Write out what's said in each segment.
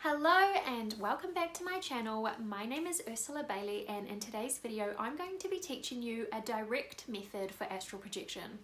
Hello and welcome back to my channel. My name is Ursula Bailey, and in today's video I'm going to be teaching you a direct method for astral projection.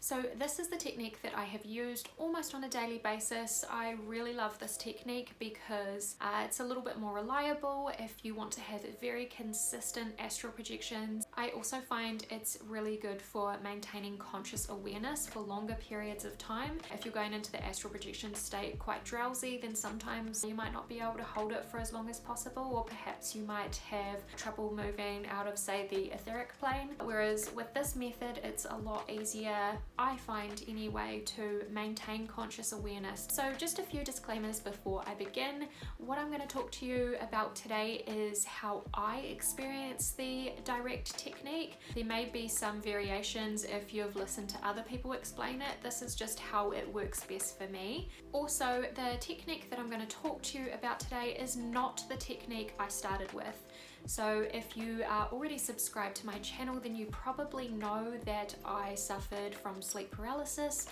So this is the technique that I have used almost on a daily basis. I really love this technique because it's a little bit more reliable if you want to have very consistent astral projections. I also find it's really good for maintaining conscious awareness for longer periods of time. If you're going into the astral projection state quite drowsy, then sometimes you might not be able to hold it for as long as possible, or perhaps you might have trouble moving out of, say, the etheric plane. Whereas with this method, it's a lot easier, I find anyway, to maintain conscious awareness. So just a few disclaimers before I begin. What I'm going to talk to you about today is how I experience the direct technique. There may be some variations if you've listened to other people explain it. This is just how it works best for me. Also, the technique that I'm going to talk to you about today is not the technique I started with. So if you are already subscribed to my channel, then you probably know that I suffered from sleep paralysis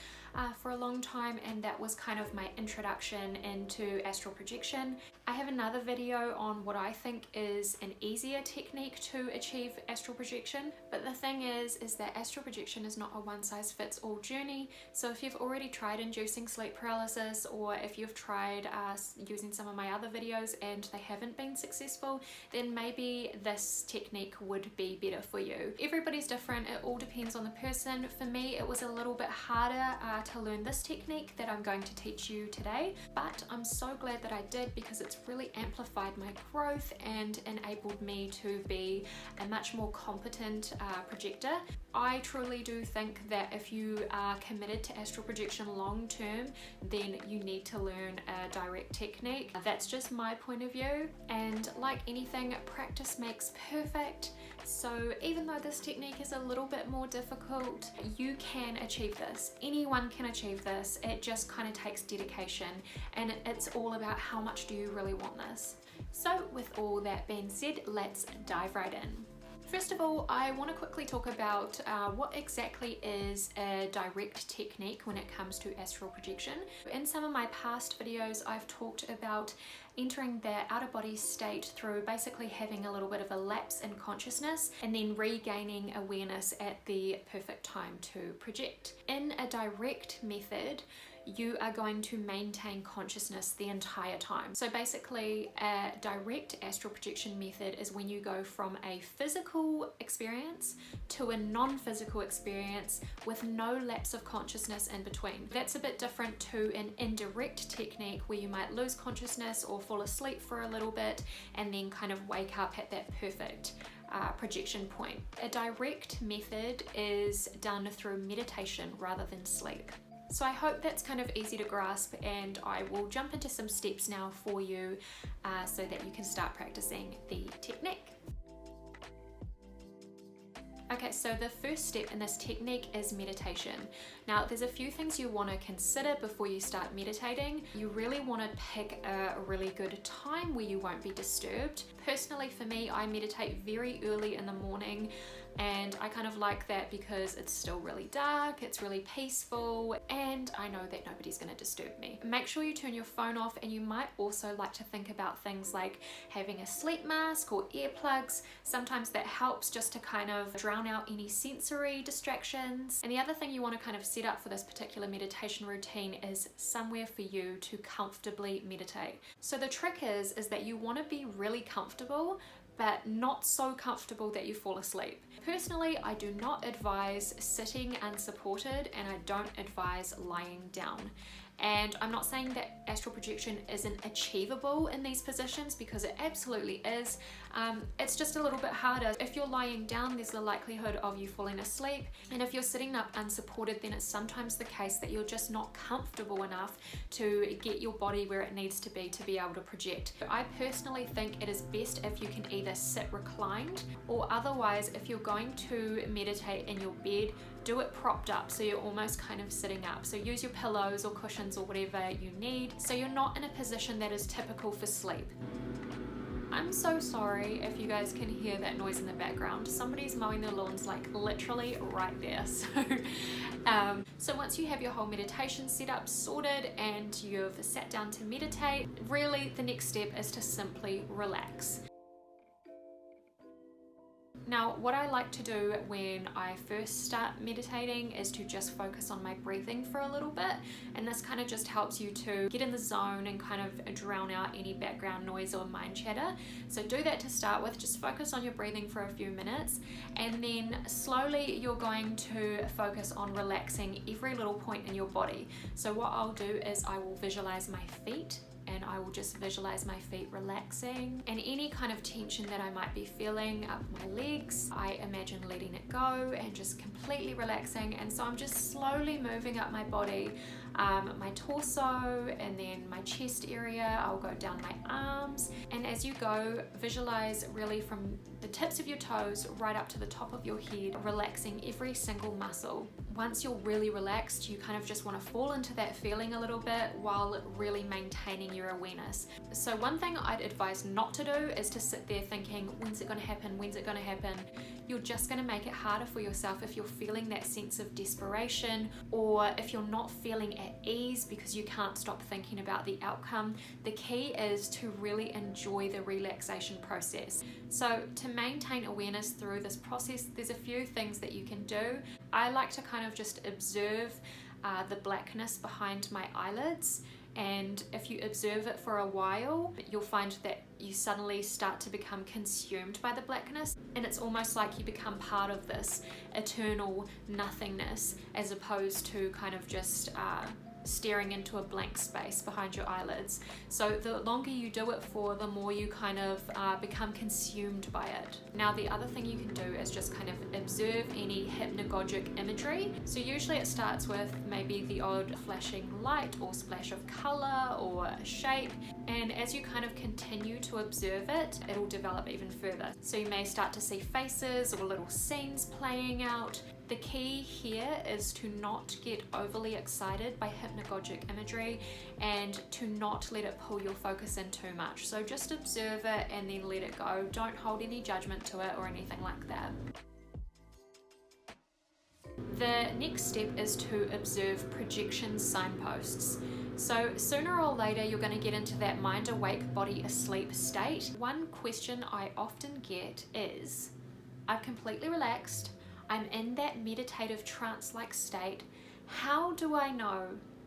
for a long time, and that was kind of my introduction into astral projection. I have another video on what I think is an easier technique to achieve astral projection, but the thing is that astral projection is not a one-size-fits-all journey. So if you've already tried inducing sleep paralysis, or if you've tried using some of my other videos and they haven't been successful, then maybe this technique would be better for you. Everybody's different, it all depends on the person. For me, it was a little bit harder to learn this technique that I'm going to teach you today, but I'm so glad that I did, because it's really amplified my growth and enabled me to be a much more competent projector. I truly do think that if you are committed to astral projection long term, then you need to learn a direct technique. That's just my point of view, and like anything, practice makes perfect. So even though this technique is a little bit more difficult, you can achieve this. Anyone can achieve this. It just kind of takes dedication, and it's all about how much do you really want this. So with all that being said, let's dive right in. First of all, I want to quickly talk about what exactly is a direct technique when it comes to astral projection. In some of my past videos, I've talked about entering the outer body state through basically having a little bit of a lapse in consciousness and then regaining awareness at the perfect time to project. In a direct method, you are going to maintain consciousness the entire time. So basically, a direct astral projection method is when you go from a physical experience to a non-physical experience with no lapse of consciousness in between. That's a bit different to an indirect technique where you might lose consciousness or fall asleep for a little bit and then kind of wake up at that perfect projection point. A direct method is done through meditation rather than sleep. So I hope that's kind of easy to grasp, and I will jump into some steps now for you so that you can start practicing the technique. Okay, so the first step in this technique is meditation. Now, there's a few things you want to consider before you start meditating. You really want to pick a really good time where you won't be disturbed. Personally, for me, I meditate very early in the morning, and I kind of like that because it's still really dark, it's really peaceful, and I know that nobody's going to disturb me. Make sure you turn your phone off, and you might also like to think about things like having a sleep mask or earplugs. Sometimes that helps just to kind of drown out any sensory distractions. And the other thing you want to kind of set up for this particular meditation routine is somewhere for you to comfortably meditate. So the trick is that you want to be really comfortable, but not so comfortable that you fall asleep. Personally, I do not advise sitting unsupported, and I don't advise lying down. And I'm not saying that astral projection isn't achievable in these positions, because it absolutely is. It's just a little bit harder. If you're lying down, there's the likelihood of you falling asleep. And if you're sitting up unsupported, then it's sometimes the case that you're just not comfortable enough to get your body where it needs to be able to project. I personally think it is best if you can either sit reclined, or otherwise, if you're going to meditate in your bed, do it propped up, so you're almost kind of sitting up. So use your pillows or cushions or whatever you need, so you're not in a position that is typical for sleep. I'm so sorry if you guys can hear that noise in the background. Somebody's mowing their lawns like literally right there. So once you have your whole meditation setup sorted and you've sat down to meditate, really the next step is to simply relax. Now, what I like to do when I first start meditating is to just focus on my breathing for a little bit, and this kind of just helps you to get in the zone and kind of drown out any background noise or mind chatter. So do that to start with, just focus on your breathing for a few minutes, and then slowly you're going to focus on relaxing every little point in your body. So what I'll do is I will visualize my feet, and I will just visualize my feet relaxing, and any kind of tension that I might be feeling up my legs, I imagine letting it go and just completely relaxing. And so I'm just slowly moving up my body, my torso, and then my chest area. I'll go down my arms, and as you go, visualize really from the tips of your toes right up to the top of your head, relaxing every single muscle. Once you're really relaxed, you kind of just want to fall into that feeling a little bit while really maintaining your awareness. So one thing I'd advise not to do is to sit there thinking, when's it going to happen? When's it going to happen? You're just going to make it harder for yourself if you're feeling that sense of desperation, or if you're not feeling at ease because you can't stop thinking about the outcome. The key is to really enjoy the relaxation process. So to maintain awareness through this process, there's a few things that you can do. I like to kind of just observe the blackness behind my eyelids, and if you observe it for a while, you'll find that you suddenly start to become consumed by the blackness, and it's almost like you become part of this eternal nothingness, as opposed to kind of just staring into a blank space behind your eyelids. So the longer you do it for, the more you kind of become consumed by it. Now the other thing you can do is just kind of observe any hypnagogic imagery. So usually it starts with maybe the odd flashing light or splash of color or shape, and as you kind of continue to observe it, it'll develop even further. So you may start to see faces or little scenes playing out. The key here is to not get overly excited by hypnagogic imagery and to not let it pull your focus in too much. So just observe it and then let it go. Don't hold any judgment to it or anything like that. The next step is to observe projection signposts. So sooner or later you're going to get into that mind awake, body asleep state. One question I often get is, I've completely relaxed, I'm in that meditative trance-like state. How do I know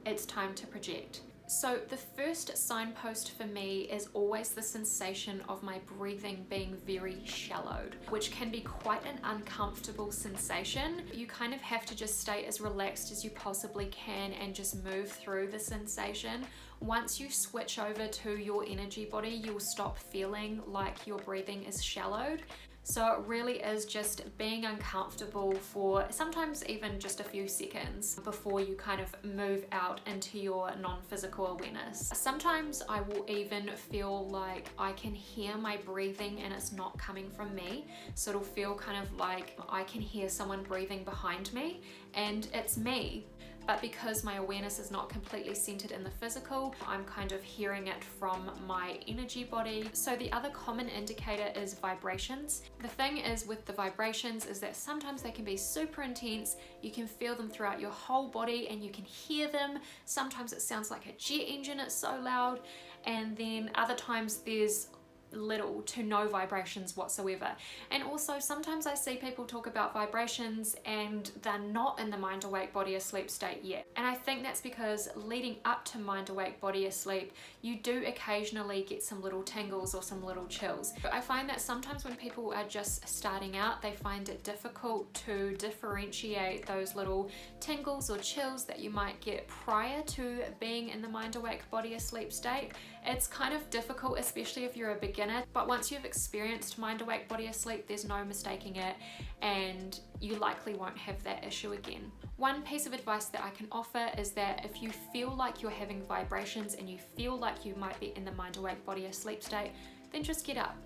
it's time to project? So the first signpost for me is always the sensation of my breathing being very shallowed, which can be quite an uncomfortable sensation. You kind of have to just stay as relaxed as you possibly can and just move through the sensation. Once you switch over to your energy body, you'll stop feeling like your breathing is shallowed. So it really is just being uncomfortable for sometimes even just a few seconds before you kind of move out into your non-physical awareness. Sometimes I will even feel like I can hear my breathing and it's not coming from me. So it'll feel kind of like I can hear someone breathing behind me and it's me. But because my awareness is not completely centered in the physical, I'm kind of hearing it from my energy body. So the other common indicator is vibrations. The thing is with the vibrations is that sometimes they can be super intense. You can feel them throughout your whole body and you can hear them. Sometimes it sounds like a jet engine, it's so loud. And then other times there's little to no vibrations whatsoever. And also sometimes I see people talk about vibrations and they're not in the mind awake, body asleep state yet. And I think that's because leading up to mind awake, body asleep, you do occasionally get some little tingles or some little chills. I find that sometimes when people are just starting out, they find it difficult to differentiate those little tingles or chills that you might get prior to being in the mind awake, body asleep state. It's kind of difficult, especially if you're a beginner, but once you've experienced mind awake, body asleep, there's no mistaking it, and you likely won't have that issue again. One piece of advice that I can offer is that if you feel like you're having vibrations and you feel like you might be in the mind awake, body asleep state, then just get up.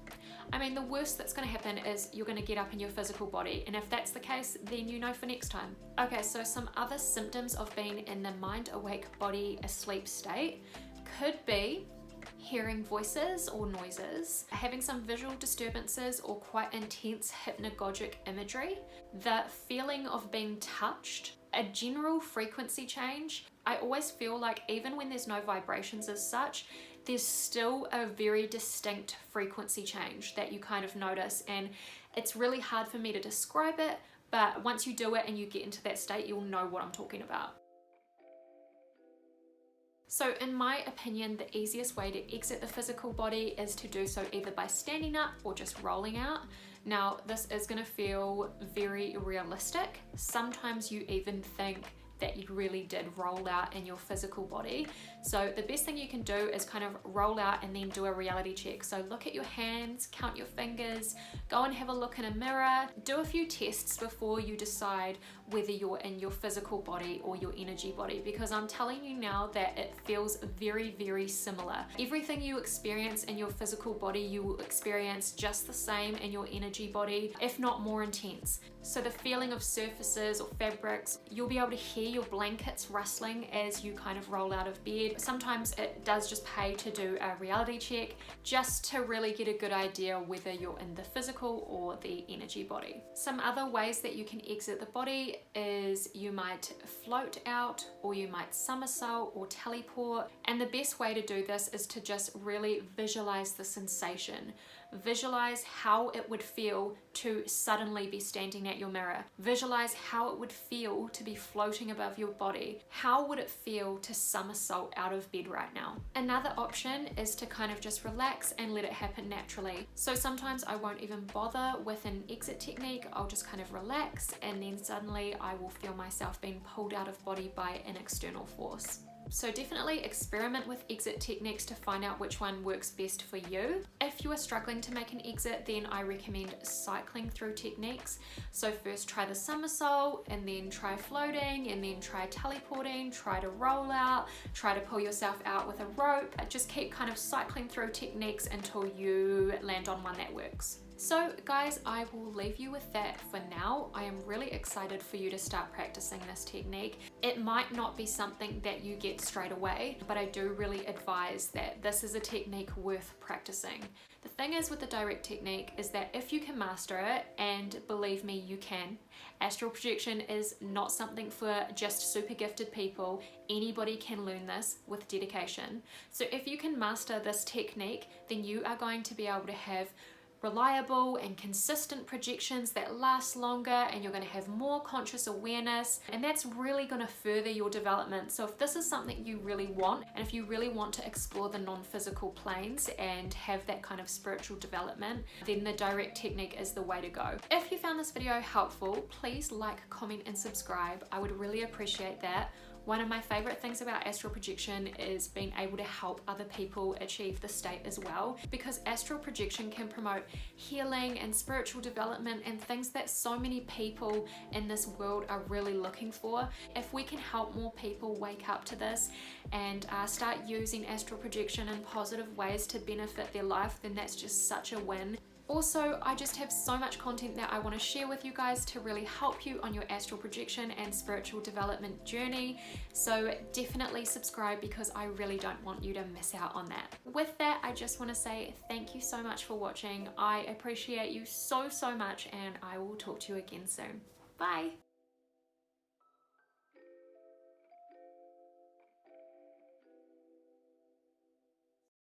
I mean, the worst that's going to happen is you're going to get up in your physical body, and if that's the case, then you know for next time. Okay, so some other symptoms of being in the mind awake, body asleep state could be hearing voices or noises, having some visual disturbances or quite intense hypnagogic imagery, the feeling of being touched, a general frequency change. I always feel like even when there's no vibrations as such, there's still a very distinct frequency change that you kind of notice, and it's really hard for me to describe it, but once you do it and you get into that state, you'll know what I'm talking about. So in my opinion, the easiest way to exit the physical body is to do so either by standing up or just rolling out. Now, this is going to feel very realistic. Sometimes you even think that you really did roll out in your physical body. So the best thing you can do is kind of roll out and then do a reality check. So look at your hands, count your fingers, go and have a look in a mirror, do a few tests before you decide whether you're in your physical body or your energy body, because I'm telling you now that it feels very, very similar. Everything you experience in your physical body, you will experience just the same in your energy body, if not more intense. So the feeling of surfaces or fabrics, you'll be able to hear your blankets rustling as you kind of roll out of bed. Sometimes it does just pay to do a reality check just to really get a good idea whether you're in the physical or the energy body. Some other ways that you can exit the body is you might float out, or you might somersault or teleport. And the best way to do this is to just really visualize the sensation. Visualize how it would feel to suddenly be standing at your mirror. Visualize how it would feel to be floating above your body. How would it feel to somersault out of bed right now? Another option is to kind of just relax and let it happen naturally. So sometimes I won't even bother with an exit technique. I'll just kind of relax, and then suddenly I will feel myself being pulled out of body by an external force. So definitely experiment with exit techniques to find out which one works best for you. If you are struggling to make an exit, then I recommend cycling through techniques. So first try the somersault, and then try floating, and then try teleporting, try to roll out, try to pull yourself out with a rope. Just keep kind of cycling through techniques until you land on one that works. So guys, I will leave you with that for now. I am really excited for you to start practicing this technique. It might not be something that you get straight away, but I do really advise that this is a technique worth practicing. The thing is with the direct technique is that if you can master it, and believe me, you can, astral projection is not something for just super gifted people. Anybody can learn this with dedication. So if you can master this technique, then you are going to be able to have reliable and consistent projections that last longer, and you're going to have more conscious awareness, and that's really going to further your development. So if this is something you really want, and if you really want to explore the non-physical planes and have that kind of spiritual development, then the direct technique is the way to go. If you found this video helpful, please like, comment and subscribe. I would really appreciate that. One of my favorite things about astral projection is being able to help other people achieve the state as well, because astral projection can promote healing and spiritual development and things that so many people in this world are really looking for. If we can help more people wake up to this and start using astral projection in positive ways to benefit their life, then that's just such a win. Also, I just have so much content that I want to share with you guys to really help you on your astral projection and spiritual development journey. So definitely subscribe, because I really don't want you to miss out on that. With that, I just want to say thank you so much for watching. I appreciate you so much, and I will talk to you again soon. Bye!